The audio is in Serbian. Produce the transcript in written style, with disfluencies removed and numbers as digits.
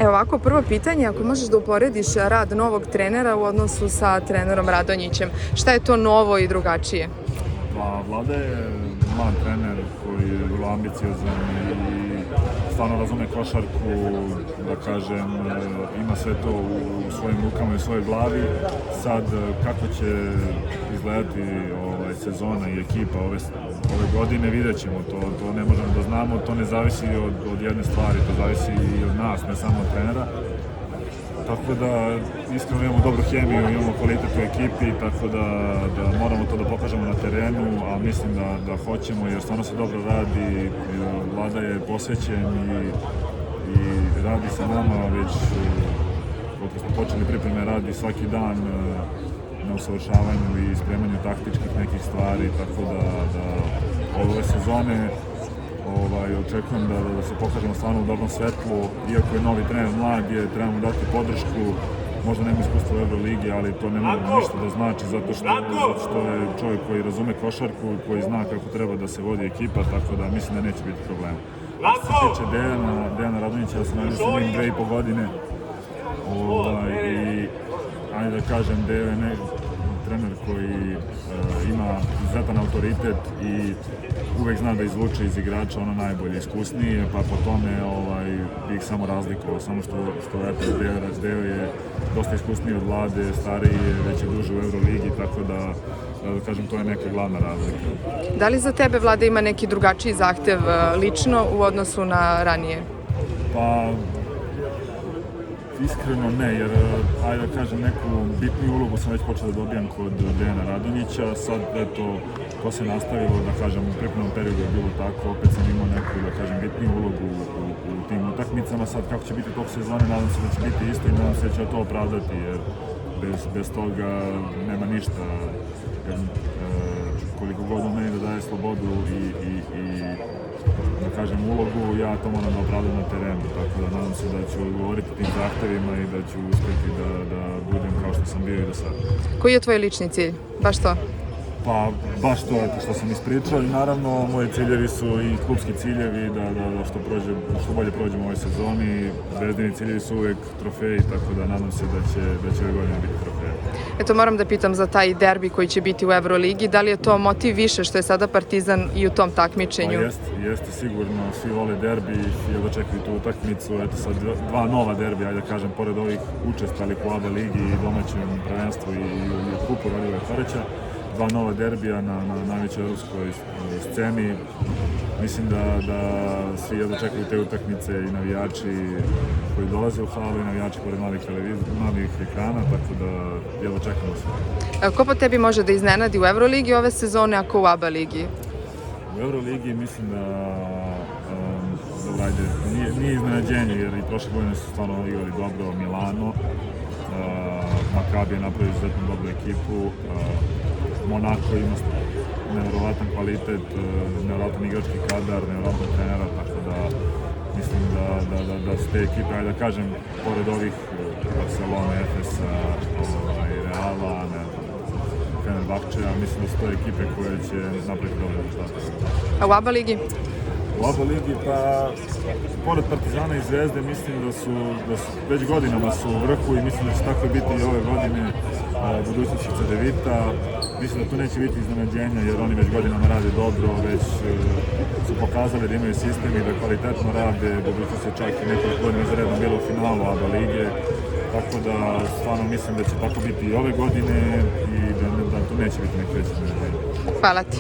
Evo ovako, prvo pitanje, ako možeš da uporediš rad novog trenera u odnosu sa trenerom Radonjićem, šta je to novo i drugačije? Pa, Vlada je mlad trener koji je vrlo ambiciozan i stvarno razume košarku, da kažem, ima sve to u svojim rukama i u svojoj glavi. Sad, kako će izgledati sezona i ekipa ove godine, vidjet ćemo. To ne možemo da znamo, to ne zavisi od jedne stvari, to zavisi i od nas, ne samo od trenera. Tako da, iskreno imamo dobru hemiju, imamo kvalitet u ekipi, tako da moramo to da pokažemo na terenu, a mislim da hoćemo jer stvarno se dobro radi, Vlada je posvećen i radi sa nama već, od kad smo počeli pripreme, radi svaki dan na usavršavanju i spremanju taktičkih nekih stvari, tako da ove sezone očekujem da se pokažemo stvarno u dobrom svetlu, iako je novi trener mlad, trebamo dati podršku, možda nema iskustva u Euroligi, ali to ne može ništa da znači, zato što je čovjek koji razume košarku, koji zna kako treba da se vodi ekipa, tako da mislim da neće biti problema. Što se tiče Dejana Radonjića, ja sam radio sa njim 2,5 godine i ajde da kažem, Dejan je trener koji ima izuzetan autoritet i uvek zna da izvuče iz igrača ono najbolje, iskusnije, pa po tome bih samo razlikovao, samo što Deo je dosta iskusniji od Vlade, stariji je, već je duže u Euroligi, tako da kažem, to je neka glavna razlika. Da li za tebe Vlada ima neki drugačiji zahtev lično u odnosu na ranije? Pa, iskreno ne, jer, ajde da kažem, neku bitniju ulogu sam već počeo da dobijam kod Dejana Radonjića, sad, eto, to se nastavilo, da kažem, u pripremnom periodu je bilo tako, opet sam imao neku, da kažem, bitniju ulogu u tim utakmicama, sad kako će biti tog sezone, nadam se da će biti isto i nadam se da će to opravdati, jer bez toga nema ništa, jer koliko god on meni da daje slobodu i da kažem, ulogu, ja to moram da opravdam na terenu, tako da nadam se da ću odgovoriti tim zahtevima i da ću uspjeti da budem kao što sam bio i do sada. Koji je tvoj lični cilj? Baš to? Pa, baš to što sam ispričao i naravno moji ciljevi su i klubski ciljevi, da što bolje prođemo u ovoj sezoni. Zvezdini ciljevi su uvek trofeji, tako da nadam se da će ove godine biti trofeji. Eto, moram da pitam za taj derbi koji će biti u Euroligi, da li je to motiv više što je sada Partizan i u tom takmičenju? Pa jeste sigurno, svi vole derbi i očekuju tu utakmicu. Eto sad dva nova derbi, ajde da kažem, pored ovih učestalih u ABA ligi i domaćem prvenstvu i u kupu Radivoj Horeća. Dva nova derbija na najvećoj evropskoj sceni. Mislim da svi očekuju te utakmice i navijači koji dolaze u halu i navijači pored malih ekrana, tako da očekujemo sve. Ko po tebi može da iznenadi u Euroligi ove sezone, ako u ABA ligi? U Euroligi mislim nije iznenađenje, jer i prošle godine su stvarno igrali dobro Milano, Makabi je napravio izuzetno dobru ekipu, Monako ima nevjerovatan kvalitet, nevjerovatan igrački kadar, nevjerovatan trenera, tako da mislim da su te ekipe, ajde da kažem, pored ovih Barcelona, Efesa, Reala, Fenerbahčeja, mislim da su to ekipe koje će napraviti dobre rezultate. A u ABA ligi? U ABA ligi, pa, pored Partizana i Zvezde, mislim da su već godinama su u vrhu i mislim da će tako biti i ove godine budućnosti Cedevita. Mislim da tu neće biti iznenađenja jer oni već godinama rade dobro, već su pokazali da imaju sistem i da kvalitetno rade, budućnost je čak i nekoliko godina za redom bilo u finalu ABA lige, tako da stvarno mislim da će tako biti i ove godine i da tu neće biti neke veće iznenađenja. Hvala ti.